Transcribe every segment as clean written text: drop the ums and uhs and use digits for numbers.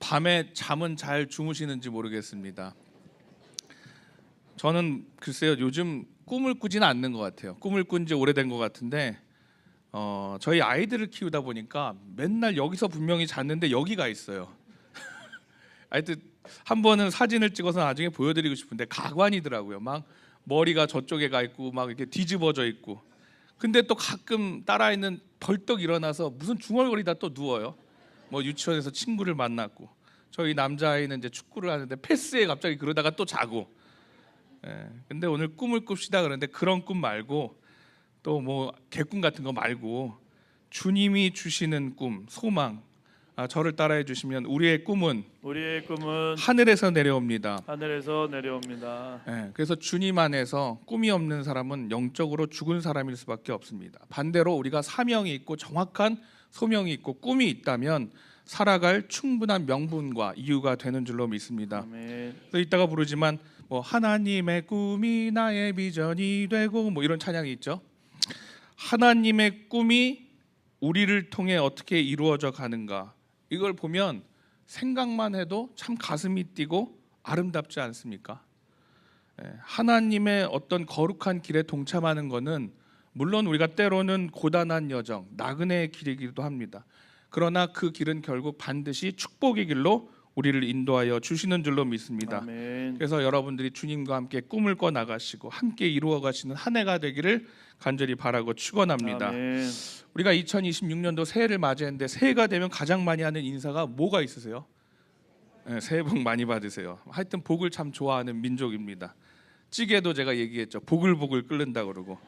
밤에 잠은 잘 주무시는지 모르겠습니다. 저는 글쎄요, 요즘 꿈을 꾸지는 않는 것 같아요. 꿈을 꾼 지 오래된 것 같은데 저희 아이들을 키우다 보니까 맨날 여기서 분명히 잤는데 여기가 있어요. 하여튼 한 번은 사진을 찍어서 나중에 보여드리고 싶은데 가관이더라고요. 막 머리가 저쪽에 가 있고 막 이렇게 뒤집어져 있고. 근데 또 가끔 딸아이는 벌떡 일어나서 무슨 중얼거리다 또 누워요. 뭐 유치원에서 친구를 만났고, 저희 남자아이는 이제 축구를 하는데 패스에 갑자기 그러다가 또 자고. 근데 오늘 꿈을 꿉시다 그러는데 그런 꿈 말고 또 뭐 개꿈 같은 거 말고 주님이 주시는 꿈, 소망, 저를 따라해 주시면 우리의 꿈은 하늘에서 내려옵니다. 하늘에서 내려옵니다. 그래서 주님 안에서 꿈이 없는 사람은 영적으로 죽은 사람일 수밖에 없습니다. 반대로 우리가 사명이 있고 정확한 소명이 있고 꿈이 있다면 살아갈 충분한 명분과 이유가 되는 줄로 믿습니다. 아멘. 그래서 이따가 부르지만 뭐 하나님의 꿈이 나의 비전이 되고 뭐 이런 찬양이 있죠. 하나님의 꿈이 우리를 통해 어떻게 이루어져 가는가, 이걸 보면 생각만 해도 참 가슴이 뛰고 아름답지 않습니까? 하나님의 어떤 거룩한 길에 동참하는 것은 물론 우리가 때로는 고단한 여정, 나그네의 길이기도 합니다. 그러나 그 길은 결국 반드시 축복의 길로 우리를 인도하여 주시는 줄로 믿습니다. 아멘. 그래서 여러분들이 주님과 함께 꿈을 꿔 나가시고 함께 이루어 가시는 한 해가 되기를 간절히 바라고 축원합니다. 아멘. 우리가 2026년도 새해를 맞이했는데 새해가 되면 가장 많이 하는 인사가 뭐가 있으세요? 새해 복 많이 받으세요. 하여튼 복을 참 좋아하는 민족입니다. 찌개도 제가 얘기했죠. 보글보글 끓는다 그러고.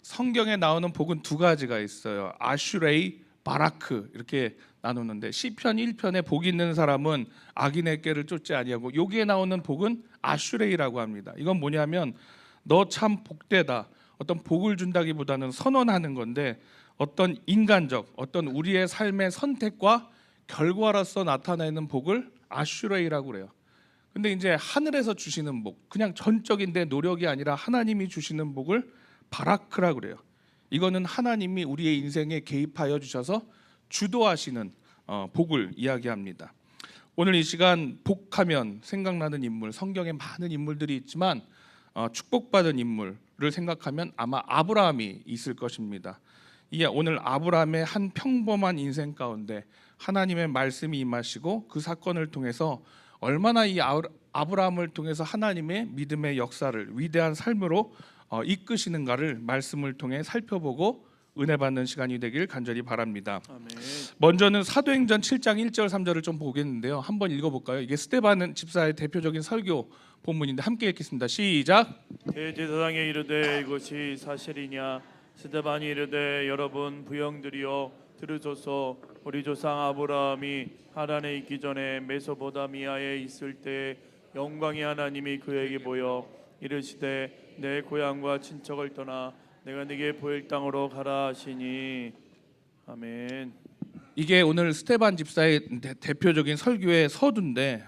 성경에 나오는 복은 두 가지가 있어요. 아슈레이, 바라크 이렇게 나누는데 시편 1편에 복 있는 사람은 악인의 꾀를 쫓지 아니하고, 여기에 나오는 복은 아슈레이라고 합니다. 이건 뭐냐면 너 참 복되다, 어떤 복을 준다기보다는 선언하는 건데 어떤 인간적, 어떤 우리의 삶의 선택과 결과로서 나타내는 복을 아슈레이라고 그래요. 근데 이제 하늘에서 주시는 복, 그냥 전적인 내 노력이 아니라 하나님이 주시는 복을 바라크라고 그래요. 이거는 하나님이 우리의 인생에 개입하여 주셔서 주도하시는 복을 이야기합니다. 오늘 이 시간 복하면 생각나는 인물, 성경에 많은 인물들이 있지만 축복받은 인물을 생각하면 아마 아브라함이 있을 것입니다. 이게 오늘 아브라함의 한 평범한 인생 가운데 하나님의 말씀이 임하시고 그 사건을 통해서 얼마나 이 아브라함을 통해서 하나님의 믿음의 역사를 위대한 삶으로 이끄시는가를 말씀을 통해 살펴보고 은혜 받는 시간이 되길 간절히 바랍니다. 아멘. 먼저는 사도행전 7장 1절 3절을 좀 보겠는데요. 한번 읽어볼까요? 이게 스데반 집사의 대표적인 설교 본문인데 함께 읽겠습니다. 시작. 대제사장이 이르되 이것이 사실이냐? 스데반이 이르되 여러분 부형들이여 들으소서. 우리 조상 아브라함이 하란에 있기 전에 메소포타미아에 있을 때 영광의 하나님이 그에게 보여 이르시되 내 고향과 친척을 떠나 내가 네게 보일 땅으로 가라 하시니. 아멘. 이게 오늘 스데반 집사의 대표적인 설교의 서두인데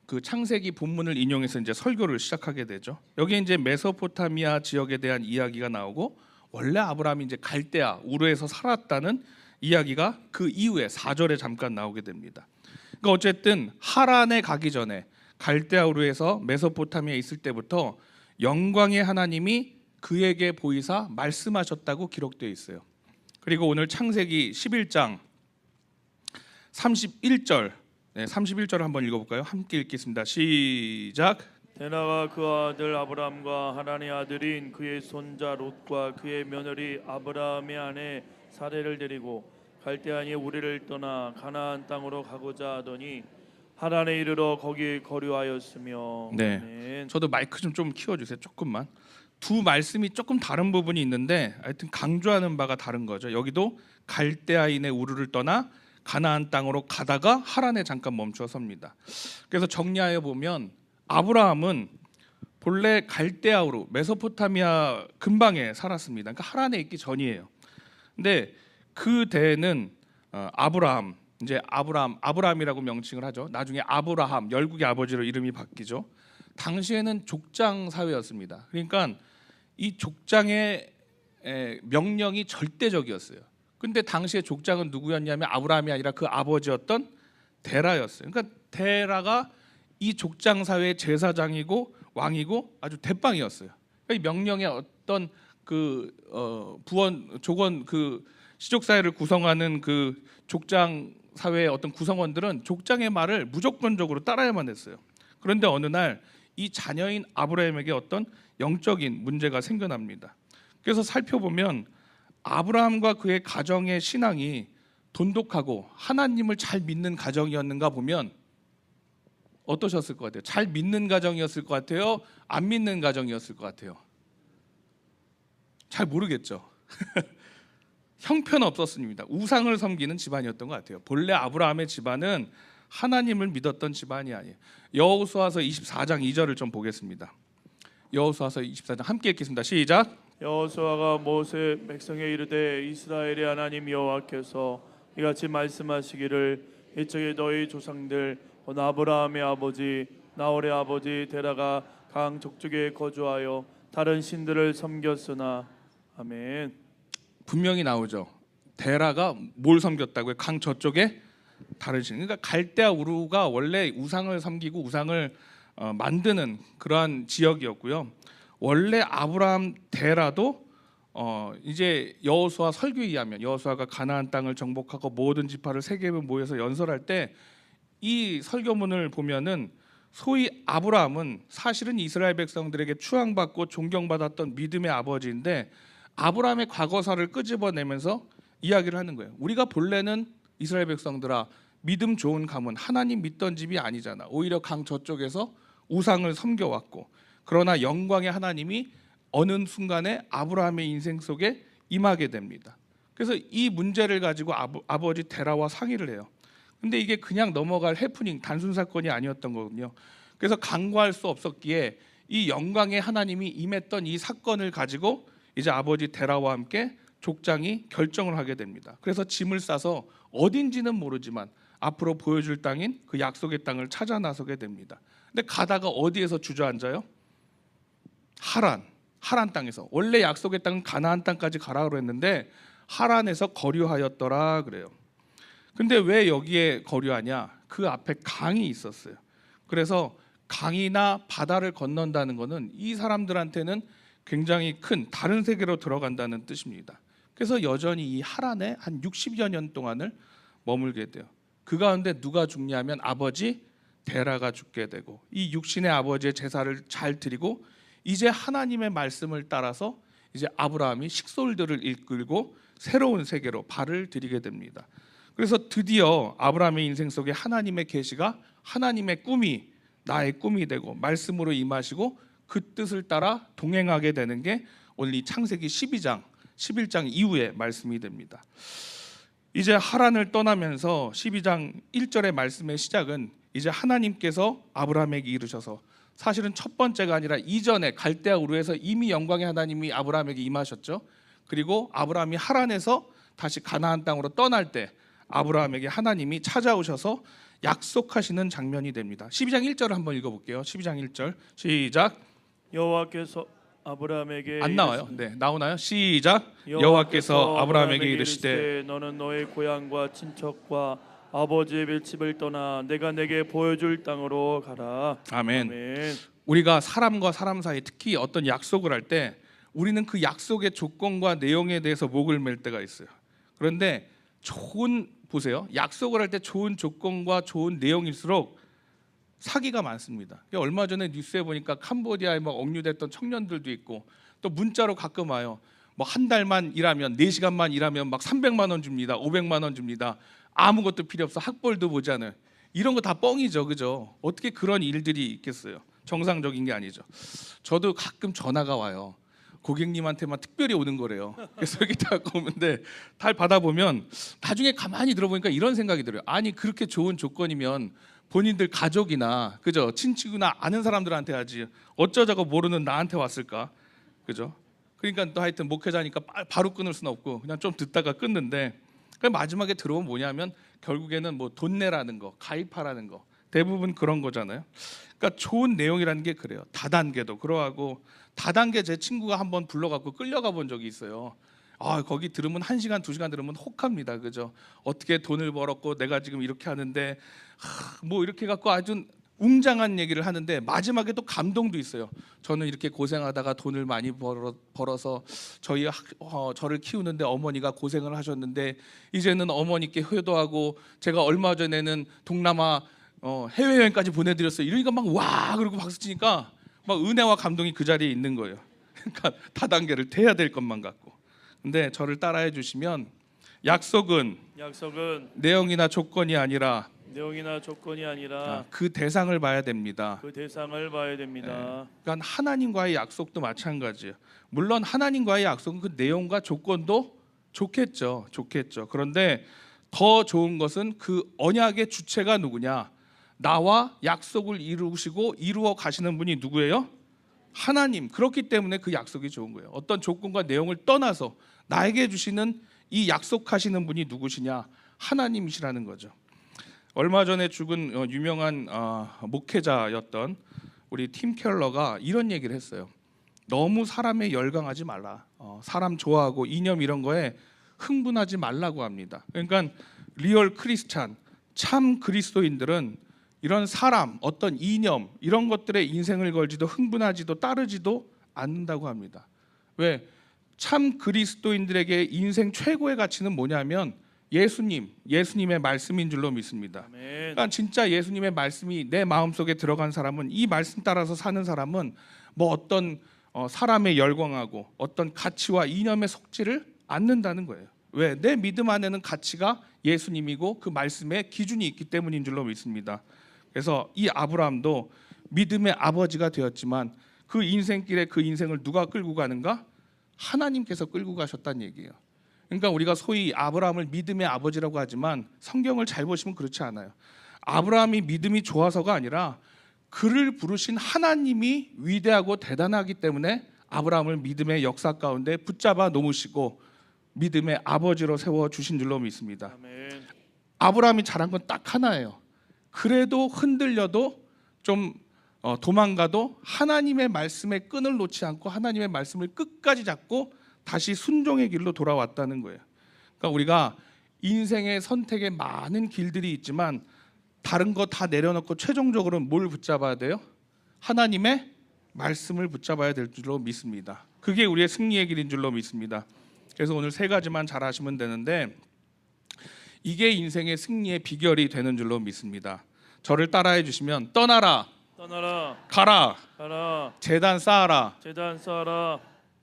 그 창세기 본문을 인용해서 이제 설교를 시작하게 되죠. 여기 이제 메소포타미아 지역에 대한 이야기가 나오고, 원래 아브라함이 이제 갈대아 우르에서 살았다는 이야기가 그 이후에 4절에 잠깐 나오게 됩니다. 그러니까 어쨌든 하란에 가기 전에 갈대아 우르에서 메소포타미아에 있을 때부터 영광의 하나님이 그에게 보이사 말씀하셨다고 기록되어 있어요. 그리고 오늘 창세기 11장 31절 31절을 한번 읽어볼까요? 함께 읽겠습니다. 시작. 데나가 그 아들 아브라함과 하란의 아들인 그의 손자 롯과 그의 며느리 아브라함의 아내 사레를 데리고 갈대아니 우리를 떠나 가나안 땅으로 가고자 하더니 하란에 이르러 거기 거류하였으며. 네, 아멘. 저도 마이크 좀 키워주세요. 조금만. 두 말씀이 조금 다른 부분이 있는데 하여튼 강조하는 바가 다른 거죠. 여기도 갈대아인의 우르를 떠나 가나안 땅으로 가다가 하란에 잠깐 멈춰 섭니다. 그래서 정리하여 보면 아브라함은 본래 갈대아우르 메소포타미아 근방에 살았습니다. 그러니까 하란에 있기 전이에요. 근데 그 때는 아브라함, 이제 아브라함이라고 명칭을 하죠. 나중에 아브라함, 열국의 아버지로 이름이 바뀌죠. 당시에는 족장 사회였습니다. 그러니까 이 족장의 명령이 절대적이었어요. 근데 당시에 족장은 누구였냐면 아브라함이 아니라 그 아버지였던 데라였어요. 그러니까 데라가 이 족장 사회의 제사장이고 왕이고 아주 대빵이었어요. 그러니까 이 명령의 어떤 그 부원 조건 그 시족 사회를 구성하는 그 족장 사회의 어떤 구성원들은 족장의 말을 무조건적으로 따라야만 했어요. 그런데 어느 날 이 자녀인 아브라함에게 어떤 영적인 문제가 생겨납니다. 그래서 살펴보면 아브라함과 그의 가정의 신앙이 돈독하고 하나님을 잘 믿는 가정이었는가 보면 어떠셨을 것 같아요? 잘 믿는 가정이었을 것 같아요? 안 믿는 가정이었을 것 같아요? 잘 모르겠죠. 형편없었습니다. 우상을 섬기는 집안이었던 것 같아요. 본래 아브라함의 집안은 하나님을 믿었던 집안이 아니에요. 여호수아서 24장 2절을 좀 보겠습니다. 여호수아서 24장 함께 읽겠습니다. 시작. 여호수아가 모세 백성에 이르되 이스라엘의 하나님 여호와께서 이같이 말씀하시기를 이적에 너희 조상들 곧 아브라함의 아버지 나홀의 아버지 데라가 강 족속에 거주하여 다른 신들을 섬겼으나 아멘. 분명히 나오죠. 데라가 뭘 섬겼다고요? 강 저쪽에 다른 신. 그러니까 갈대아 우루가 원래 우상을 섬기고 우상을 만드는 그러한 지역이었고요. 원래 아브라함 데라도 이제 여호수아 설교에 의하면 여호수아가 가나안 땅을 정복하고 모든 지파를 세겜에 모여서 연설할 때 이 설교문을 보면은 소위 아브라함은 사실은 이스라엘 백성들에게 추앙받고 존경받았던 믿음의 아버지인데 아브라함의 과거사를 끄집어내면서 이야기를 하는 거예요. 우리가 본래는 이스라엘 백성들아 믿음 좋은 가문 하나님 믿던 집이 아니잖아. 오히려 강 저쪽에서 우상을 섬겨왔고 그러나 영광의 하나님이 어느 순간에 아브라함의 인생 속에 임하게 됩니다. 그래서 이 문제를 가지고 아버지 데라와 상의를 해요. 근데 이게 그냥 넘어갈 해프닝 단순 사건이 아니었던 거거든요. 그래서 간과할 수 없었기에 이 영광의 하나님이 임했던 이 사건을 가지고 이제 아버지 데라와 함께 족장이 결정을 하게 됩니다. 그래서 짐을 싸서 어딘지는 모르지만 앞으로 보여줄 땅인 그 약속의 땅을 찾아 나서게 됩니다. 근데 가다가 어디에서 주저앉아요? 하란 땅에서. 원래 약속의 땅은 가나안 땅까지 가라고 했는데 하란에서 거류하였더라 그래요. 근데 왜 여기에 거류하냐? 그 앞에 강이 있었어요. 그래서 강이나 바다를 건넌다는 것은 이 사람들한테는 굉장히 큰 다른 세계로 들어간다는 뜻입니다. 그래서 여전히 이 하란에 한 60여 년 동안을 머물게 돼요. 그 가운데 누가 죽냐면 아버지 데라가 죽게 되고 이 육신의 아버지의 제사를 잘 드리고 이제 하나님의 말씀을 따라서 이제 아브라함이 식솔들을 이끌고 새로운 세계로 발을 들이게 됩니다. 그래서 드디어 아브라함의 인생 속에 하나님의 계시가 하나님의 꿈이 나의 꿈이 되고 말씀으로 임하시고 그 뜻을 따라 동행하게 되는 게 오늘 이 창세기 12장 11장 이후의 말씀이 됩니다. 이제 하란을 떠나면서 12장 1절의 말씀의 시작은 이제 하나님께서 아브라함에게 이르셔서 사실은 첫 번째가 아니라 이전에 갈대아 우르에서 이미 영광의 하나님이 아브라함에게 임하셨죠. 그리고 아브라함이 하란에서 다시 가나안 땅으로 떠날 때 아브라함에게 하나님이 찾아오셔서 약속하시는 장면이 됩니다. 12장 1절을 한번 읽어볼게요. 12장 1절 시작. 여호와께서 아브라함에게 안 나와요. 네, 나오나요? 시작. 여호와께서 아브라함에게 이르시되 너는 너의 고향과 친척과 아버지의 멸집을 떠나 내가 내게 보여줄 땅으로 가라. 아멘. 아멘. 우리가 사람과 사람 사이 특히 어떤 약속을 할 때 우리는 그 약속의 조건과 내용에 대해서 목을 맬 때가 있어요. 그런데 보세요. 약속을 할 때 좋은 조건과 좋은 내용일수록 사기가 많습니다. 얼마 전에 뉴스에 보니까 캄보디아에 막 억류됐던 청년들도 있고 또 문자로 가끔 와요. 뭐 한 달만 일하면 4시간만 일하면 막 300만 원 줍니다. 500만 원 줍니다. 아무것도 필요 없어. 학벌도 보지 않아요. 이런 거 다 뻥이죠. 그죠? 어떻게 그런 일들이 있겠어요? 정상적인 게 아니죠. 저도 가끔 전화가 와요. 고객님한테만 특별히 오는 거래요. 그래서 여기 딱 오는데 다 받아보면 나중에 가만히 들어보니까 이런 생각이 들어요. 아니 그렇게 좋은 조건이면 본인들 가족이나 그죠 친척이나 아는 사람들한테 하지 어쩌자고 모르는 나한테 왔을까, 그죠? 그러니까 또 하여튼 목회자니까 바로 끊을 수는 없고 그냥 좀 듣다가 끊는데 마지막에 들어오면 뭐냐면 결국에는 뭐 돈 내라는 거, 가입하라는 거 대부분 그런 거잖아요. 그러니까 좋은 내용이라는 게 그래요. 다단계도 그러하고 다단계 제 친구가 한번 불러갖고 끌려가 본 적이 있어요. 거기 들으면 1시간, 2시간 들으면 혹합니다. 그죠? 어떻게 돈을 벌었고 내가 지금 이렇게 하는데 뭐 이렇게 갖고 아주 웅장한 얘기를 하는데 마지막에 또 감동도 있어요. 저는 이렇게 고생하다가 돈을 많이 벌어서 저를 키우는데 어머니가 고생을 하셨는데 이제는 어머니께 효도하고 제가 얼마 전에는 동남아 해외여행까지 보내드렸어요. 이러니까 막 와 그러고 박수 치니까 막 은혜와 감동이 그 자리에 있는 거예요. 그러니까 다단계를 태야 될 것만 같고. 근데 저를 따라해 주시면 약속은 내용이나 조건이 아니라 그 대상을 봐야 됩니다. 그 대상을 봐야 됩니다. 그러니까 하나님과의 약속도 마찬가지예요. 물론 하나님과의 약속은 그 내용과 조건도 좋겠죠. 그런데 더 좋은 것은 그 언약의 주체가 누구냐? 나와 약속을 이루시고 이루어 가시는 분이 누구예요? 하나님. 그렇기 때문에 그 약속이 좋은 거예요. 어떤 조건과 내용을 떠나서 나에게 주시는 이 약속하시는 분이 누구시냐? 하나님이시라는 거죠. 얼마 전에 죽은 유명한 목회자였던 우리 팀 켈러가 이런 얘기를 했어요. 너무 사람에 열광하지 말라. 사람 좋아하고 이념 이런 거에 흥분하지 말라고 합니다. 그러니까 리얼 크리스찬, 참 그리스도인들은 이런 사람, 어떤 이념 이런 것들에 인생을 걸지도 흥분하지도 따르지도 않는다고 합니다. 왜? 참 그리스도인들에게 인생 최고의 가치는 뭐냐면 예수님의 말씀인 줄로 믿습니다. 그러니까 진짜 예수님의 말씀이 내 마음속에 들어간 사람은, 이 말씀 따라서 사는 사람은 뭐 어떤 사람에 열광하고 어떤 가치와 이념에 속지를 않는다는 거예요. 왜? 내 믿음 안에는 가치가 예수님이고 그 말씀에 기준이 있기 때문인 줄로 믿습니다. 그래서 이 아브라함도 믿음의 아버지가 되었지만 그 인생길에 그 인생을 누가 끌고 가는가? 하나님께서 끌고 가셨다는 얘기예요. 그러니까 우리가 소위 아브라함을 믿음의 아버지라고 하지만 성경을 잘 보시면 그렇지 않아요. 아브라함이 믿음이 좋아서가 아니라 그를 부르신 하나님이 위대하고 대단하기 때문에 아브라함을 믿음의 역사 가운데 붙잡아 놓으시고 믿음의 아버지로 세워주신 줄로 믿습니다. 아멘. 아브라함이 잘한 건 딱 하나예요. 그래도 흔들려도 좀 도망가도 하나님의 말씀에 끈을 놓지 않고 하나님의 말씀을 끝까지 잡고 다시 순종의 길로 돌아왔다는 거예요. 그러니까 우리가 인생의 선택에 많은 길들이 있지만 다른 거 다 내려놓고 최종적으로는 뭘 붙잡아야 돼요? 하나님의 말씀을 붙잡아야 될 줄로 믿습니다. 그게 우리의 승리의 길인 줄로 믿습니다. 그래서 오늘 3가지만 잘 하시면 되는데 이게 인생의 승리의 비결이 되는 줄로 믿습니다. 저를 따라해 주시면 떠나라, 가라, 제단 쌓아라.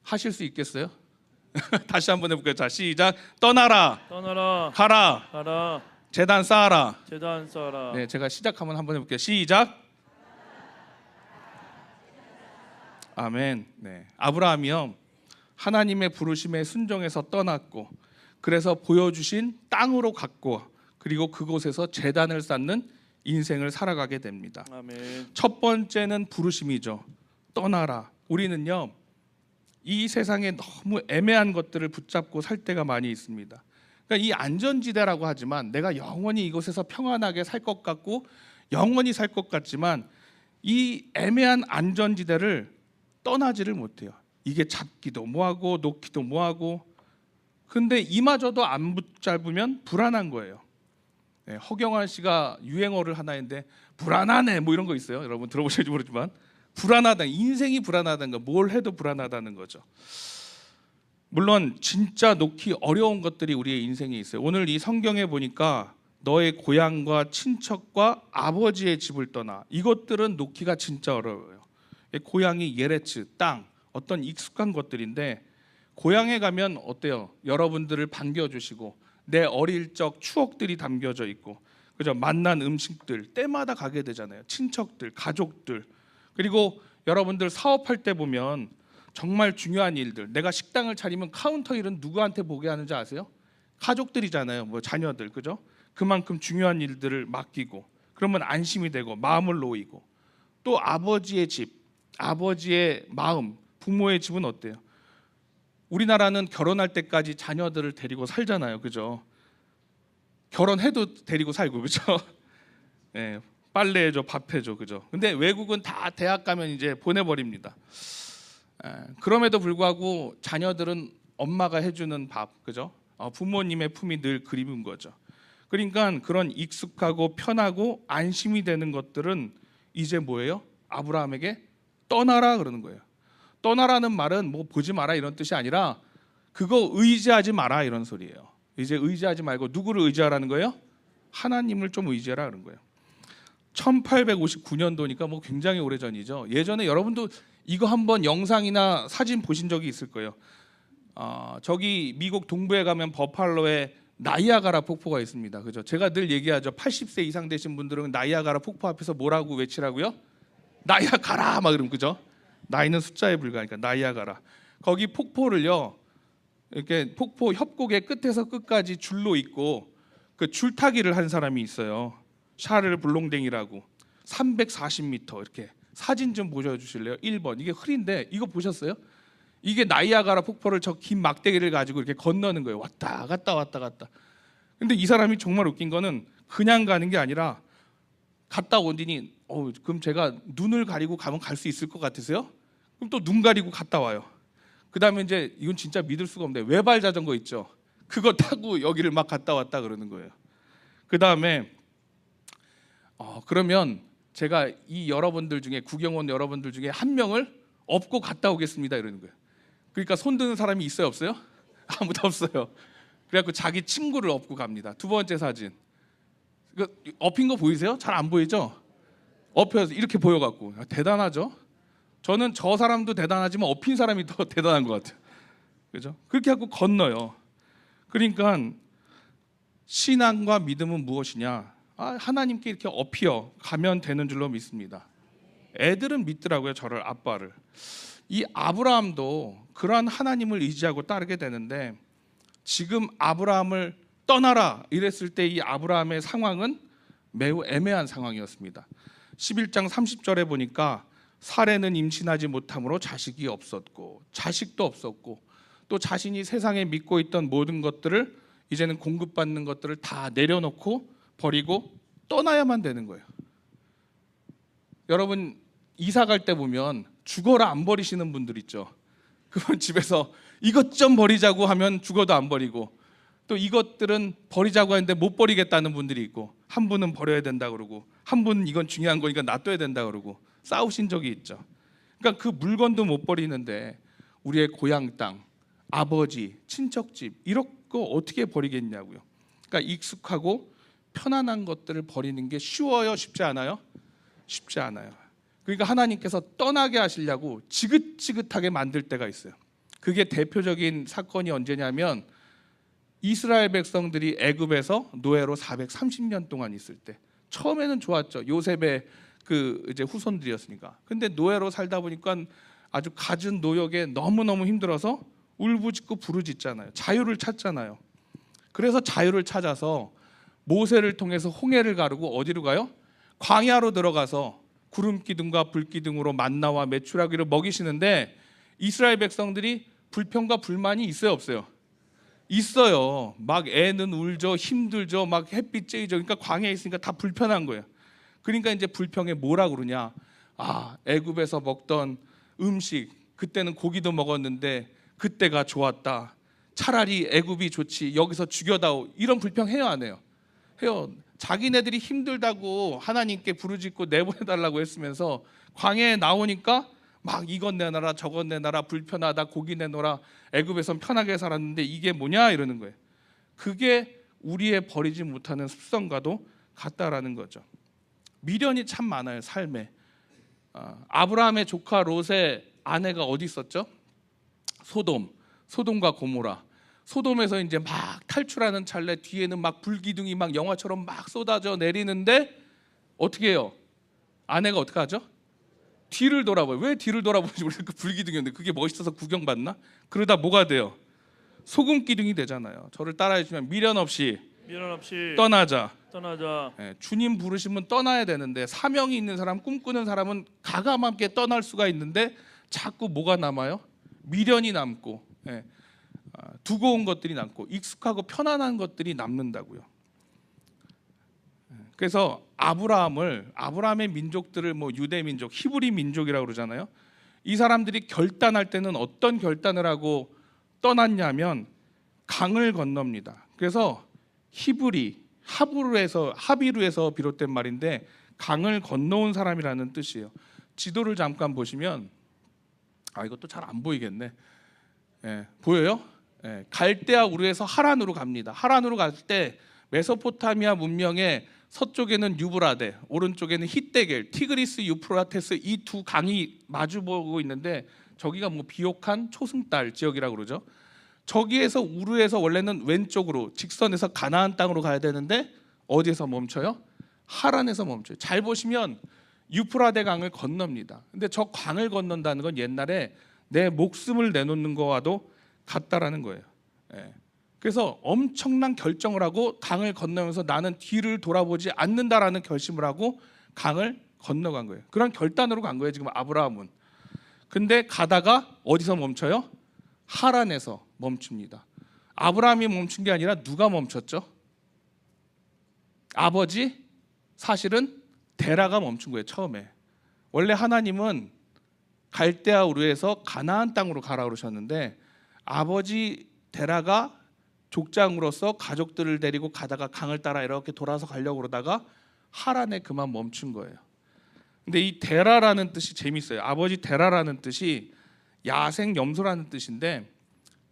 하실 수 있겠어요? 다시 한번 해볼게요. 자, 시작. 떠나라, 가라, 제단 쌓아라. 네, 제가 시작하면 한번 해볼게요. 시작. 아멘. 네, 아브라함이요 하나님의 부르심에 순종해서 떠났고 그래서 보여주신 땅으로 갔고 그리고 그곳에서 제단을 쌓는 인생을 살아가게 됩니다. 아멘. 첫 번째는 부르심이죠. 떠나라. 우리는요 이 세상에 너무 애매한 것들을 붙잡고 살 때가 많이 있습니다. 그러니까 이 안전지대라고 하지만 내가 영원히 이곳에서 평안하게 살 것 같고 영원히 살 것 같지만 이 애매한 안전지대를 떠나지를 못해요. 이게 잡기도 뭐하고 놓기도 뭐하고 근데 이마저도 안 붙잡으면 불안한 거예요. 네, 허경환 씨가 유행어를 하나 했는데 불안하네 뭐 이런 거 있어요. 여러분 들어보실지 모르지만 불안하다, 인생이 불안하다는 거, 뭘 해도 불안하다는 거죠. 물론 진짜 놓기 어려운 것들이 우리의 인생에 있어요. 오늘 이 성경에 보니까 너의 고향과 친척과 아버지의 집을 떠나, 이것들은 놓기가 진짜 어려워요. 고향이 예레츠, 땅, 어떤 익숙한 것들인데 고향에 가면 어때요? 여러분들을 반겨주시고 내 어릴 적 추억들이 담겨져 있고 그죠? 만난 음식들 때마다 가게 되잖아요. 친척들, 가족들. 그리고 여러분들 사업할 때 보면 정말 중요한 일들, 내가 식당을 차리면 카운터 일은 누구한테 보게 하는지 아세요? 가족들이잖아요. 뭐 자녀들, 그죠? 그만큼 중요한 일들을 맡기고 그러면 안심이 되고 마음을 놓이고 또 아버지의 집, 아버지의 마음, 부모의 집은 어때요? 우리나라는 결혼할 때까지 자녀들을 데리고 살잖아요, 그죠? 결혼해도 데리고 살고, 그죠? 네, 빨래해줘, 밥해줘, 그죠? 근데 외국은 다 대학 가면 이제 보내버립니다. 그럼에도 불구하고 자녀들은 엄마가 해주는 밥, 그죠? 부모님의 품이 늘 그리운 거죠. 그러니까 그런 익숙하고 편하고 안심이 되는 것들은 이제 뭐예요? 아브라함에게 떠나라 그러는 거예요. 떠나라는 말은 뭐 보지 마라 이런 뜻이 아니라 그거 의지하지 마라 이런 소리예요. 이제 의지하지 말고 누구를 의지하라는 거예요? 하나님을 좀 의지하라 그런 거예요. 1859년도니까 뭐 굉장히 오래전이죠. 예전에 여러분도 이거 한번 영상이나 사진 보신 적이 있을 거예요. 저기 미국 동부에 가면 버팔로에 나이아가라 폭포가 있습니다. 그죠? 제가 늘 얘기하죠. 80세 이상 되신 분들은 나이아가라 폭포 앞에서 뭐라고 외치라고요? 나이아가라 막 그러면 그죠? 나이는 숫자에 불과하니까 나이아가라. 거기 폭포를요. 이렇게 폭포 협곡의 끝에서 끝까지 줄로 있고 그 줄타기를 한 사람이 있어요. 샤를 블롱댕이라고 340m 이렇게 사진 좀 보여주실래요? 1번 이게 흐린데 이거 보셨어요? 이게 나이아가라 폭포를 저 긴 막대기를 가지고 이렇게 건너는 거예요. 왔다 갔다 왔다 갔다. 근데 이 사람이 정말 웃긴 거는 그냥 가는 게 아니라 갔다 오더니 그럼 제가 눈을 가리고 가면 갈 수 있을 것 같으세요? 그럼 또 눈 가리고 갔다 와요. 그 다음에 이제 이건 진짜 믿을 수가 없는데 외발 자전거 있죠. 그거 타고 여기를 막 갔다 왔다 그러는 거예요. 그 다음에 그러면 제가 이 여러분들 중에 구경 온 여러분들 중에 한 명을 업고 갔다 오겠습니다 이러는 거예요. 그러니까 손 드는 사람이 있어요 없어요? 아무도 없어요. 그래갖고 자기 친구를 업고 갑니다. 두 번째 사진. 이거 업힌 거 보이세요? 잘 안 보이죠? 업혀서 이렇게 보여갖고 대단하죠? 저는 저 사람도 대단하지만 업힌 사람이 더 대단한 것 같아요. 그죠? 그렇게 하고 건너요. 그러니까 신앙과 믿음은 무엇이냐? 하나님께 이렇게 업혀 가면 되는 줄로 믿습니다. 애들은 믿더라고요, 저를 아빠를. 이 아브라함도 그러한 하나님을 의지하고 따르게 되는데 지금 아브라함을 떠나라 이랬을 때 이 아브라함의 상황은 매우 애매한 상황이었습니다. 11장 30절에 보니까 사레는 임신하지 못함으로 자식이 없었고 자식도 없었고 또 자신이 세상에 믿고 있던 모든 것들을 이제는 공급받는 것들을 다 내려놓고 버리고 떠나야만 되는 거예요. 여러분 이사 갈 때 보면 죽어라 안 버리시는 분들 있죠. 그건 집에서 이것 좀 버리자고 하면 죽어도 안 버리고 또 이것들은 버리자고 하는데 못 버리겠다는 분들이 있고 한 분은 버려야 된다 그러고 한 분은 이건 중요한 거니까 놔둬야 된다 그러고 싸우신 적이 있죠. 그러니까 그 물건도 못 버리는데 우리의 고향 땅, 아버지, 친척집 이런 거 어떻게 버리겠냐고요. 그러니까 익숙하고 편안한 것들을 버리는 게 쉬워요? 쉽지 않아요? 쉽지 않아요. 그러니까 하나님께서 떠나게 하시려고 지긋지긋하게 만들 때가 있어요. 그게 대표적인 사건이 언제냐면 이스라엘 백성들이 애굽에서 노예로 430년 동안 있을 때 처음에는 좋았죠. 요셉의 그 이제 후손들이었으니까. 근데 노예로 살다 보니까 아주 갖은 노역에 너무너무 힘들어서 울부짖고 부르짖잖아요. 자유를 찾잖아요. 그래서 자유를 찾아서 모세를 통해서 홍해를 가르고 어디로 가요? 광야로 들어가서 구름 기둥과 불 기둥으로 만나와 메추라기를 먹이시는데 이스라엘 백성들이 불평과 불만이 있어요 없어요? 있어요. 막 애는 울죠, 힘들죠, 막 햇빛 쬐이죠. 그러니까 광야에 있으니까 다 불편한 거예요. 그러니까 이제 불평에 뭐라 그러냐? 애굽에서 먹던 음식 그때는 고기도 먹었는데 그때가 좋았다. 차라리 애굽이 좋지. 여기서 죽여다오. 이런 불평 해요 안 해요? 해요. 자기네들이 힘들다고 하나님께 부르짖고 내보내달라고 했으면서 광야에 나오니까 막 이건 내놔라 저건 내놔라 불편하다 고기 내놓으라 애굽에선 편하게 살았는데 이게 뭐냐 이러는 거예요. 그게 우리의 버리지 못하는 습성과도 같다라는 거죠. 미련이 참 많아요 삶에. 아브라함의 조카 롯의 아내가 어디 있었죠? 소돔과 고모라. 소돔에서 이제 막 탈출하는 찰나 뒤에는 막 불기둥이 막 영화처럼 막 쏟아져 내리는데 어떻게 해요? 아내가 어떻게 하죠? 뒤를 돌아봐요. 왜 뒤를 돌아보는지 모르겠어요. 그 불기둥이었는데 그게 멋있어서 구경받나? 그러다 뭐가 돼요? 소금 기둥이 되잖아요. 저를 따라해 주면 미련 없이 떠나자. 주님 부르시면 떠나야 되는데 사명이 있는 사람, 꿈꾸는 사람은 가감하게 떠날 수가 있는데 자꾸 뭐가 남아요? 미련이 남고 두고 온 것들이 남고 익숙하고 편안한 것들이 남는다고요. 그래서 아브라함의 민족들을 뭐 유대 민족, 히브리 민족이라고 그러잖아요. 이 사람들이 결단할 때는 어떤 결단을 하고 떠났냐면 강을 건넙니다. 그래서 하비루에서 비롯된 말인데 강을 건너온 사람이라는 뜻이에요. 지도를 잠깐 보시면 이것도 잘 안 보이겠네. 보여요? 갈대아 우르에서 하란으로 갑니다. 하란으로 갈 때 메소포타미아 문명의 서쪽에는 유브라데, 오른쪽에는 히데겔, 티그리스, 유프라테스 이 두 강이 마주보고 있는데 저기가 뭐 비옥한 초승달 지역이라고 그러죠. 저기에서 우르에서 원래는 왼쪽으로 직선에서 가나안 땅으로 가야 되는데 어디에서 멈춰요? 하란에서 멈춰요. 잘 보시면 유프라데 강을 건넙니다. 근데 저 강을 건넌다는 건 옛날에 내 목숨을 내놓는 거와도 같다라는 거예요. 그래서 엄청난 결정을 하고 강을 건너면서 나는 뒤를 돌아보지 않는다라는 결심을 하고 강을 건너간 거예요. 그런 결단으로 간 거예요, 지금 아브라함은. 근데 가다가 어디서 멈춰요? 하란에서 멈춥니다. 아브라함이 멈춘 게 아니라 누가 멈췄죠? 아버지, 사실은 데라가 멈춘 거예요. 처음에 원래 하나님은 갈대아 우르에서 가나안 땅으로 가라 그러셨는데 아버지 데라가 족장으로서 가족들을 데리고 가다가 강을 따라 이렇게 돌아서 가려고 그러다가 하란에 그만 멈춘 거예요. 근데 이 데라라는 뜻이 재밌어요. 아버지 데라라는 뜻이 야생 염소라는 뜻인데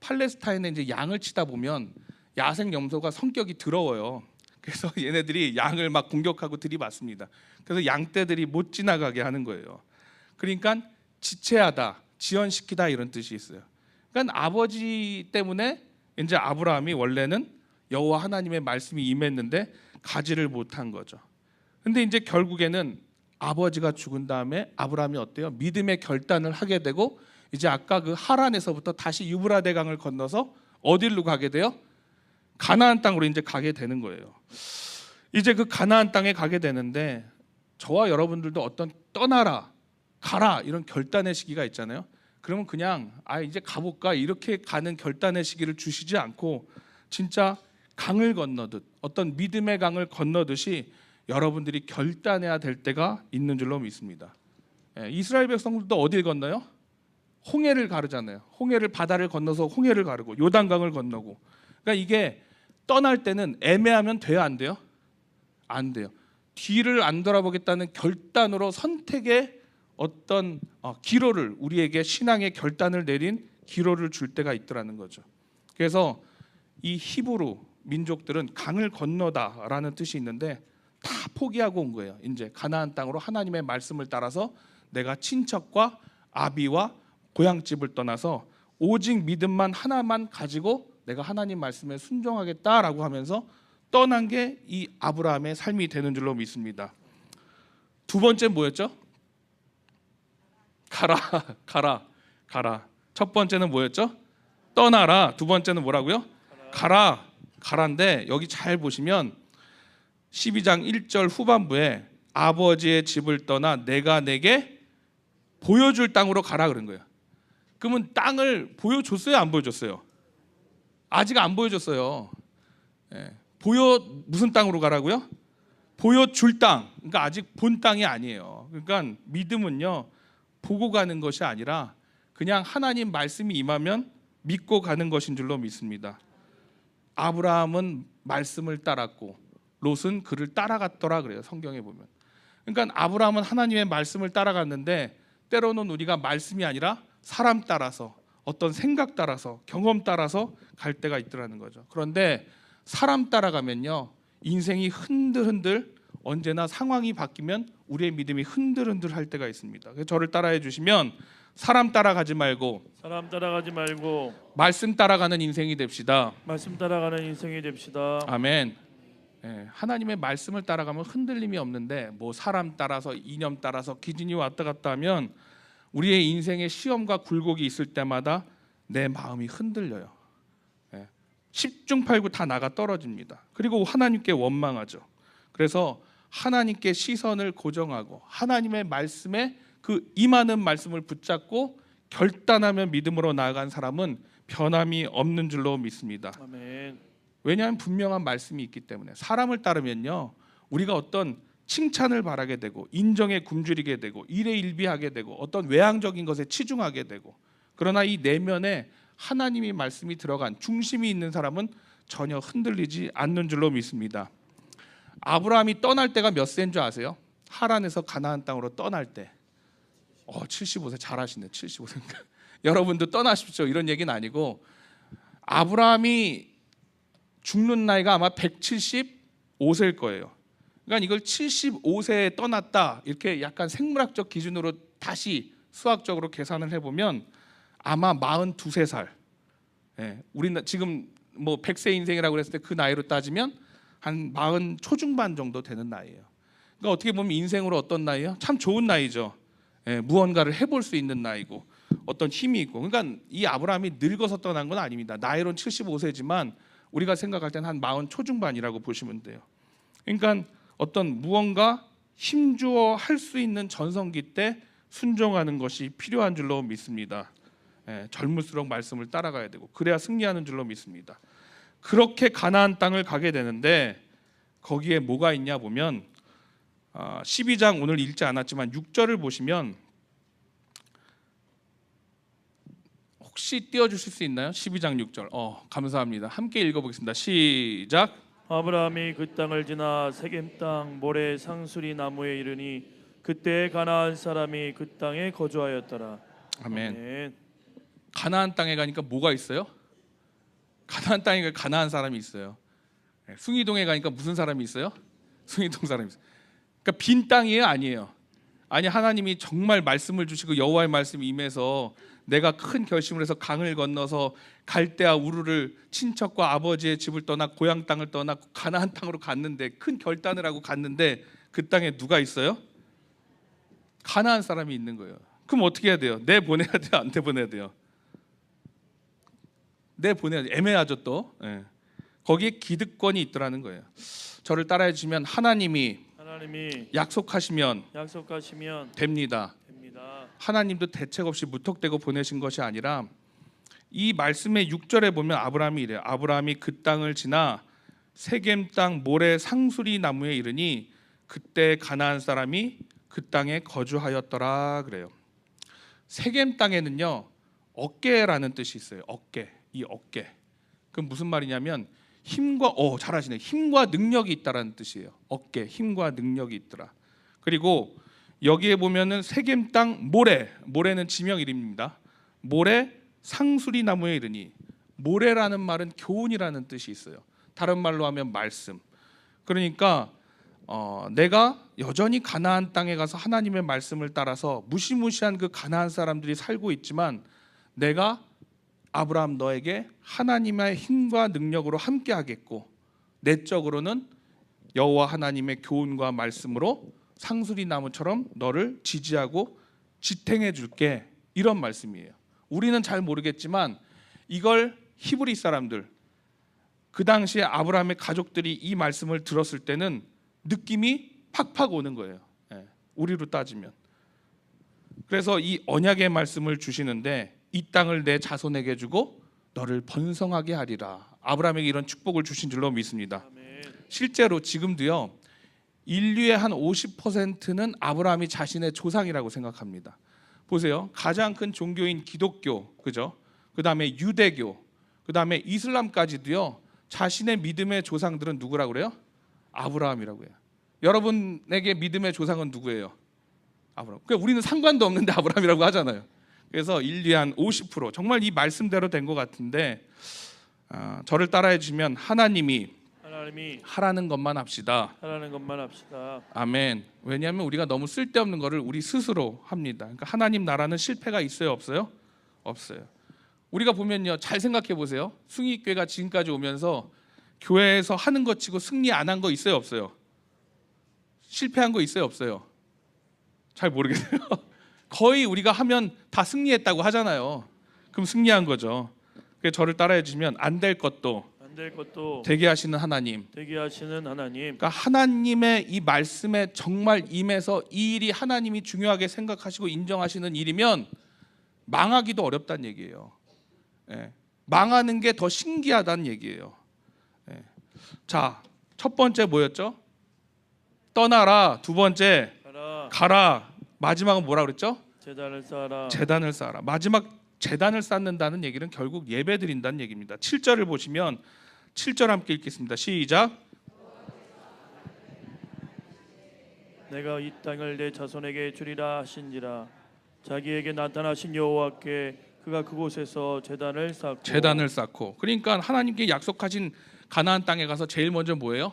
팔레스타인에 이제 양을 치다 보면 야생 염소가 성격이 더러워요. 그래서 얘네들이 양을 막 공격하고 들이받습니다. 그래서 양떼들이 못 지나가게 하는 거예요. 그러니까 지체하다, 지연시키다 이런 뜻이 있어요. 그러니까 아버지 때문에 이제 아브라함이 원래는 여호와 하나님의 말씀이 임했는데 가지를 못한 거죠. 근데 이제 결국에는 아버지가 죽은 다음에 아브라함이 어때요? 믿음의 결단을 하게 되고 이제 아까 그 하란에서부터 다시 유브라데 강을 건너서 어디로 가게 돼요? 가나안 땅으로 이제 가게 되는 거예요. 이제 그 가나안 땅에 가게 되는데 저와 여러분들도 어떤 떠나라, 가라 이런 결단의 시기가 있잖아요. 그러면 그냥 이제 가볼까 이렇게 가는 결단의 시기를 주시지 않고 진짜 강을 건너듯 어떤 믿음의 강을 건너듯이 여러분들이 결단해야 될 때가 있는 줄로 믿습니다. 이스라엘 백성들도 어딜 건너요? 홍해를 가르잖아요. 홍해를 바다를 건너서 홍해를 가르고 요단강을 건너고. 그러니까 이게 떠날 때는 애매하면 돼요, 안 돼요? 안 돼요. 뒤를 안 돌아보겠다는 결단으로 선택의 어떤 기로를 우리에게 신앙의 결단을 내린 기로를 줄 때가 있더라는 거죠. 그래서 이 히브리 민족들은 강을 건너다라는 뜻이 있는데 다 포기하고 온 거예요. 이제 가나안 땅으로 하나님의 말씀을 따라서 내가 친척과 아비와 고향집을 떠나서 오직 믿음만 하나만 가지고 내가 하나님 말씀에 순종하겠다라고 하면서 떠난 게 이 아브라함의 삶이 되는 줄로 믿습니다. 두 번째 뭐였죠? 가라. 첫 번째는 뭐였죠? 떠나라. 두 번째는 뭐라고요? 가라인데 여기 잘 보시면 12장 1절 후반부에 아버지의 집을 떠나 내가 내게 보여줄 땅으로 가라 그런 거예요. 그러면 땅을 보여줬어요? 안 보여줬어요? 아직 안 보여줬어요. 무슨 땅으로 가라고요? 보여줄 땅. 그러니까 아직 본 땅이 아니에요. 그러니까 믿음은요 보고 가는 것이 아니라 그냥 하나님 말씀이 임하면 믿고 가는 것인 줄로 믿습니다. 아브라함은 말씀을 따랐고 롯은 그를 따라갔더라 그래요. 성경에 보면. 그러니까 아브라함은 하나님의 말씀을 따라갔는데 때로는 우리가 말씀이 아니라 사람 따라서 어떤 생각 따라서 경험 따라서 갈 때가 있더라는 거죠. 그런데 사람 따라가면요 인생이 흔들흔들 언제나 상황이 바뀌면 우리의 믿음이 흔들흔들 할 때가 있습니다. 그래서 저를 따라해 주시면 사람 따라가지 말고 말씀 따라가는 인생이 됩시다. 말씀 따라가는 인생이 됩시다. 아멘. 하나님의 말씀을 따라가면 흔들림이 없는데 뭐 사람 따라서 이념 따라서 기준이 왔다 갔다 하면 우리의 인생의 시험과 굴곡이 있을 때마다 내 마음이 흔들려요. 10중 8구 다 나가 떨어집니다. 그리고 하나님께 원망하죠. 그래서 하나님께 시선을 고정하고 하나님의 말씀에 그 임하는 말씀을 붙잡고 결단하며 믿음으로 나아간 사람은 변함이 없는 줄로 믿습니다. 아멘. 왜냐하면 분명한 말씀이 있기 때문에. 사람을 따르면요 우리가 어떤 칭찬을 바라게 되고 인정에 굶주리게 되고 일에 일비하게 되고 어떤 외향적인 것에 치중하게 되고, 그러나 이 내면에 하나님의 말씀이 들어간 중심이 있는 사람은 전혀 흔들리지 않는 줄로 믿습니다. 아브라함이 떠날 때가 몇 세인 줄 아세요? 하란에서 가나안 땅으로 떠날 때 75세 잘하시네. 75세. 여러분도 떠나십시오. 이런 얘기는 아니고 아브라함이 죽는 나이가 아마 175세일 거예요. 그러니까 이걸 75세에 떠났다 이렇게 약간 생물학적 기준으로 다시 수학적으로 계산을 해보면 아마 42~43살. 우리는 지금 뭐 100세 인생이라고 그랬을 때 그 나이로 따지면 한 40 초중반 정도 되는 나이예요. 그러니까 어떻게 보면 인생으로 어떤 나이요? 참 좋은 나이죠. 무언가를 해볼 수 있는 나이고 어떤 힘이 있고. 그러니까 이 아브라함이 늙어서 떠난 건 아닙니다. 나이로는 75세지만 우리가 생각할 때는 한 40 초중반이라고 보시면 돼요. 그러니까 어떤 무언가 힘주어 할 수 있는 전성기 때 순종하는 것이 필요한 줄로 믿습니다. 젊을수록 말씀을 따라가야 되고 그래야 승리하는 줄로 믿습니다. 그렇게 가나안 땅을 가게 되는데 거기에 뭐가 있냐 보면 12장 오늘 읽지 않았지만 6절을 보시면 혹시 띄워주실 수 있나요? 12장 6절. 감사합니다. 함께 읽어보겠습니다. 시작. 아브라함이 그 땅을 지나 세겜 땅 모래 상수리 나무에 이르니 그때 가나안 사람이 그 땅에 거주하였더라. 아멘. 가나안 땅에 가니까 뭐가 있어요? 가나안 땅에 가니까 가나안 사람이 있어요. 숭이동에 가니까 무슨 사람이 있어요? 숭이동 사람이 있어요. 그러니까 빈 땅이에요, 아니에요? 아니, 하나님이 정말 말씀을 주시고 여호와의 말씀이 임해서 내가 큰 결심을 해서 강을 건너서 갈대아 우르를 친척과 아버지의 집을 떠나 고향 땅을 떠나 가나안 땅으로 갔는데 큰 결단을 하고 갔는데 그 땅에 누가 있어요? 가나안 사람이 있는 거예요. 그럼 어떻게 해야 돼요? 내보내야 돼요? 안 내보내야 돼요? 내보내야 돼요. 애매하죠 또. 거기에 기득권이 있더라는 거예요. 저를 따라해 주시면 하나님이 약속하시면 됩니다. 하나님도 대책 없이 무턱대고 보내신 것이 아니라 이 말씀의 6절에 보면 아브라함이 이래요. 아브라함이 그 땅을 지나 세겜 땅 모래 상수리 나무에 이르니 그때 가나안 사람이 그 땅에 거주하였더라 그래요. 세겜 땅에는요 어깨라는 뜻이 있어요. 어깨. 이 어깨. 그럼 무슨 말이냐면 힘과 잘하시네. 힘과 능력이 있다라는 뜻이에요. 어깨, 힘과 능력이 있더라. 그리고 여기에 보면은 세겜 땅 모래는 지명 이름입니다. 모래 상수리 나무에 이르니 모래라는 말은 교훈이라는 뜻이 있어요. 다른 말로 하면 말씀. 그러니까 내가 여전히 가나안 땅에 가서 하나님의 말씀을 따라서 무시무시한 그 가나안 사람들이 살고 있지만 내가 아브라함 너에게 하나님의 힘과 능력으로 함께 하겠고 내적으로는 여호와 하나님의 교훈과 말씀으로 상수리 나무처럼 너를 지지하고 지탱해 줄게. 이런 말씀이에요. 우리는 잘 모르겠지만 이걸 히브리 사람들 그 당시에 아브라함의 가족들이 이 말씀을 들었을 때는 느낌이 팍팍 오는 거예요. 우리로 따지면. 그래서 이 언약의 말씀을 주시는데 이 땅을 내 자손에게 주고 너를 번성하게 하리라. 아브라함에게 이런 축복을 주신 줄로 믿습니다. 실제로 지금도요 인류의 한 50%는 아브라함이 자신의 조상이라고 생각합니다. 보세요. 가장 큰 종교인 기독교, 그죠? 그다음에 유대교, 그다음에 이슬람까지도요 자신의 믿음의 조상들은 누구라고 그래요? 아브라함이라고 해요. 여러분에게 믿음의 조상은 누구예요? 아브라함. 그러니까 우리는 상관도 없는데 아브라함이라고 하잖아요. 그래서 인류의 한 50% 정말 이 말씀대로 된 것 같은데 저를 따라해 주시면 하나님이 하라는 것만 합시다. 아멘. 왜냐하면 우리가 너무 쓸데없는 거를 우리 스스로 합니다. 그러니까 하나님 나라는 실패가 있어요, 없어요? 없어요. 우리가 보면요, 잘 생각해 보세요. 숭이교회가 지금까지 오면서 교회에서 하는 것 치고 승리 안 한 거 있어요, 없어요? 실패한 거 있어요, 없어요? 잘 모르겠어요. 거의 우리가 하면 다 승리했다고 하잖아요. 그럼 승리한 거죠. 그래서 저를 따라해 주시면 안 될 것도 되게 하시는 하나님. 그러니까 하나님의 이 말씀에 정말 임해서 이 일이 하나님이 중요하게 생각하시고 인정하시는 일이면 망하기도 어렵다는 얘기예요. 망하는 게 더 신기하다는 얘기예요. 자, 첫 번째 뭐였죠? 떠나라. 두 번째 가라. 마지막은 뭐라 그랬죠? 제단을 쌓아라. 마지막 제단을 쌓는다는 얘기는 결국 예배 드린다는 얘기입니다. 7절을 보시면 7절 함께 읽겠습니다. 시작. 내가 이 땅을 내 자손에게 주리라 하신지라. 자기에게 나타나신 여호와께 그가 그곳에서 제단을 쌓고 그러니까 하나님께 약속하신 가나안 땅에 가서 제일 먼저 뭐예요?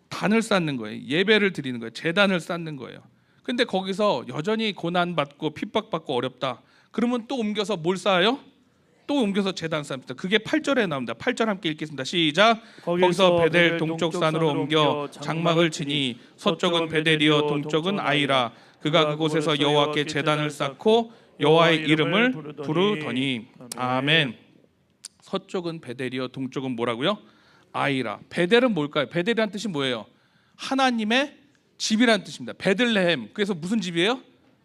단을 쌓는 거예요. 예배를 드리는 거예요. 제단을 쌓는 거예요. 근데 거기서 여전히 고난받고 핍박받고 어렵다. 그러면 또 옮겨서 뭘 쌓아요? 또 옮겨서 제단 쌓습니다. 그게 8절에 나옵니다. 8절 함께 읽겠습니다. 시작. 거기서 베델 동쪽 산으로 옮겨 장막을 치니 서쪽은 베델이요 동쪽은 아이라. 그가 그곳에서 여호와께 제단을 쌓고 여호와의 이름을 부르더니. 아멘. 서쪽은 베델이요 동쪽은 뭐라고요? 아이라. 베델은 뭘까요? 베델이란 뜻이 뭐예요? 하나님의 집이란 뜻입니다. 베들레헴. 그래서 무슨 집이에요?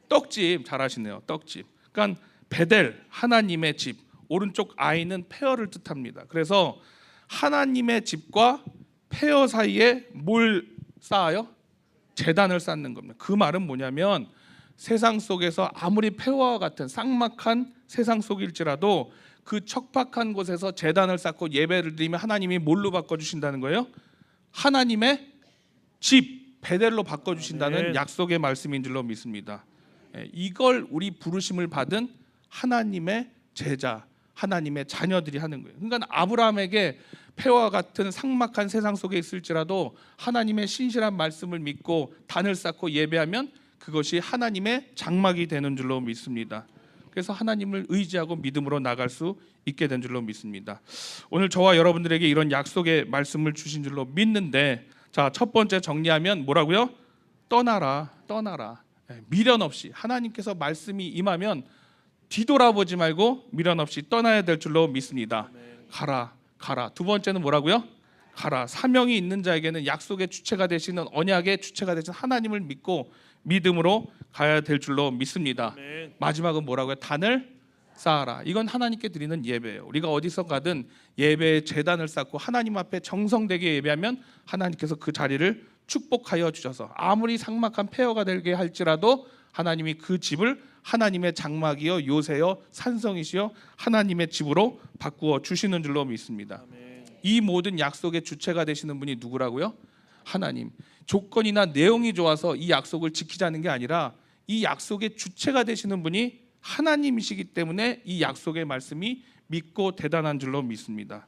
떡집. 잘 아시네요. 떡집. 그러니까 베델 하나님의 집. 오른쪽 아이는 폐허를 뜻합니다. 그래서 하나님의 집과 폐허 사이에 뭘 쌓아요? 제단을 쌓는 겁니다. 그 말은 뭐냐면 세상 속에서 아무리 폐허와 같은 삭막한 세상 속일지라도 그 척박한 곳에서 제단을 쌓고 예배를 드리면 하나님이 뭘로 바꿔주신다는 거예요? 하나님의 집 베델로 바꿔주신다는 아멘. 약속의 말씀인 줄로 믿습니다. 이걸 우리 부르심을 받은 하나님의 제자 하나님의 자녀들이 하는 거예요. 그러니까 아브라함에게 폐와 같은 삭막한 세상 속에 있을지라도 하나님의 신실한 말씀을 믿고 단을 쌓고 예배하면 그것이 하나님의 장막이 되는 줄로 믿습니다. 그래서 하나님을 의지하고 믿음으로 나갈 수 있게 된 줄로 믿습니다. 오늘 저와 여러분들에게 이런 약속의 말씀을 주신 줄로 믿는데, 자, 첫 번째 정리하면 뭐라고요? 떠나라. 미련 없이 하나님께서 말씀이 임하면 뒤돌아보지 말고 미련 없이 떠나야 될 줄로 믿습니다. 가라. 두 번째는 뭐라고요? 가라. 사명이 있는 자에게는 약속의 주체가 되시는 언약의 주체가 되신 하나님을 믿고 믿음으로 가야 될 줄로 믿습니다. 마지막은 뭐라고요? 단을 쌓아라. 이건 하나님께 드리는 예배예요. 우리가 어디서 가든 예배의 제단을 쌓고 하나님 앞에 정성되게 예배하면 하나님께서 그 자리를 축복하여 주셔서 아무리 삭막한 폐허가 되게 할지라도 하나님이 그 집을 하나님의 장막이요 요새요 산성이시요 하나님의 집으로 바꾸어 주시는 줄로 믿습니다. 이 모든 약속의 주체가 되시는 분이 누구라고요? 하나님. 조건이나 내용이 좋아서 이 약속을 지키자는 게 아니라 이 약속의 주체가 되시는 분이 하나님이시기 때문에 이 약속의 말씀이 믿고 대단한 줄로 믿습니다.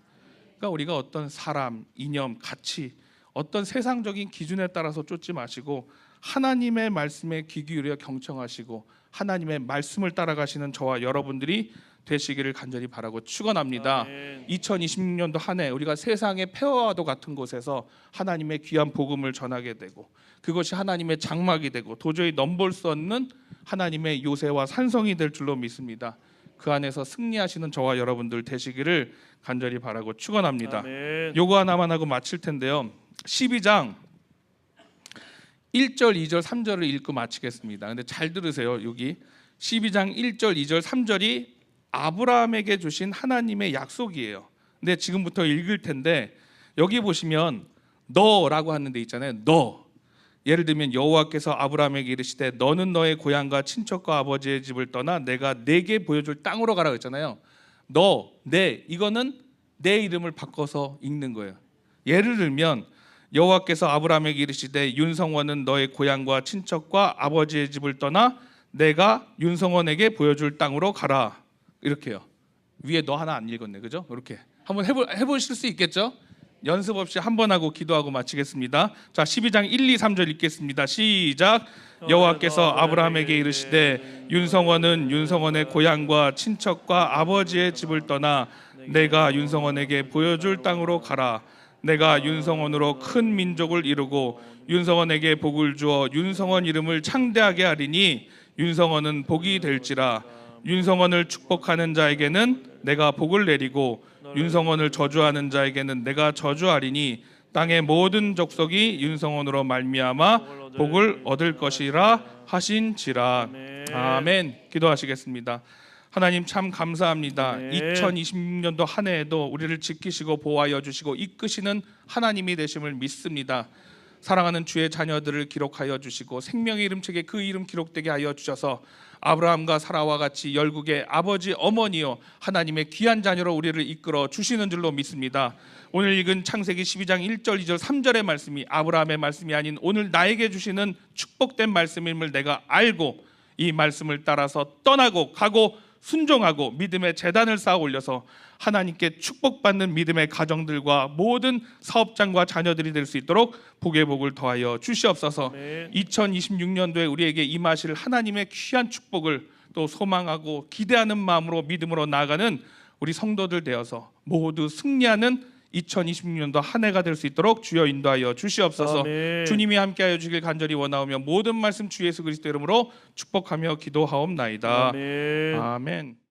그러니까 우리가 어떤 사람, 이념, 가치, 어떤 세상적인 기준에 따라서 쫓지 마시고 하나님의 말씀에 귀 기울여 경청하시고 하나님의 말씀을 따라가시는 저와 여러분들이 되시기를 간절히 바라고 축원합니다. 2026년도 한 해 우리가 세상의 폐허와도 같은 곳에서 하나님의 귀한 복음을 전하게 되고 그것이 하나님의 장막이 되고 도저히 넘볼 수 없는 하나님의 요새와 산성이 될 줄로 믿습니다. 그 안에서 승리하시는 저와 여러분들 되시기를 간절히 바라고 축원합니다. 요거 하나만 하고 마칠 텐데요. 12장 1절, 2절, 3절을 읽고 마치겠습니다. 근데 잘 들으세요. 여기 12장 1절, 2절, 3절이 아브라함에게 주신 하나님의 약속이에요. 근데 지금부터 읽을 텐데 여기 보시면 너라고 하는 데 있잖아요. 너. 예를 들면 여호와께서 아브라함에게 이르시되 너는 너의 고향과 친척과 아버지의 집을 떠나 내가 네게 보여줄 땅으로 가라고 했잖아요. 너, 내, 이거는 내 이름을 바꿔서 읽는 거예요. 예를 들면 여호와께서 아브라함에게 이르시되 윤성원은 너의 고향과 친척과 아버지의 집을 떠나 내가 윤성원에게 보여줄 땅으로 가라. 이렇게요. 위에 너 하나 안 읽었네, 그죠? 이렇게 한번 해보실 수 있겠죠? 연습 없이 한 번 하고 기도하고 마치겠습니다. 자, 12장 1, 2, 3절 읽겠습니다. 시작. 여호와께서 아브라함에게 이르시되 윤성원은 윤성원의 고향과 친척과 아버지의 집을 떠나 내가 윤성원에게 보여줄 땅으로 가라. 내가 윤성원으로 큰 민족을 이루고 윤성원에게 복을 주어 윤성원 이름을 창대하게 하리니 윤성원은 복이 될지라. 윤성원을 축복하는 자에게는 내가 복을 내리고 윤성원을 저주하는 자에게는 내가 저주하리니 땅의 모든 족속이 윤성원으로 말미암아 복을 얻을 것이라 하신지라. 아멘. 기도하시겠습니다. 하나님 참 감사합니다. 2026년도 한 해에도 우리를 지키시고 보호하여 주시고 이끄시는 하나님이 되심을 믿습니다. 사랑하는 주의 자녀들을 기록하여 주시고 생명의 이름책에 그 이름 기록되게 하여 주셔서 아브라함과 사라와 같이 열국의 아버지 어머니요 하나님의 귀한 자녀로 우리를 이끌어 주시는 줄로 믿습니다. 오늘 읽은 창세기 12장 1절 2절 3절의 말씀이 아브라함의 말씀이 아닌 오늘 나에게 주시는 축복된 말씀임을 내가 알고 이 말씀을 따라서 떠나고 가고 순종하고 믿음의 재단을 쌓아 올려서 하나님께 축복받는 믿음의 가정들과 모든 사업장과 자녀들이 될 수 있도록 복의 복을 더하여 주시옵소서. 아멘. 2026년도에 우리에게 임하실 하나님의 귀한 축복을 또 소망하고 기대하는 마음으로 믿음으로 나아가는 우리 성도들 되어서 모두 승리하는 2026년도 한 해가 될 수 있도록 주여 인도하여 주시옵소서. 아멘. 주님이 함께하여 주길 간절히 원하오며 모든 말씀 주 예수 그리스도 이름으로 축복하며 기도하옵나이다. 아멘. 아멘.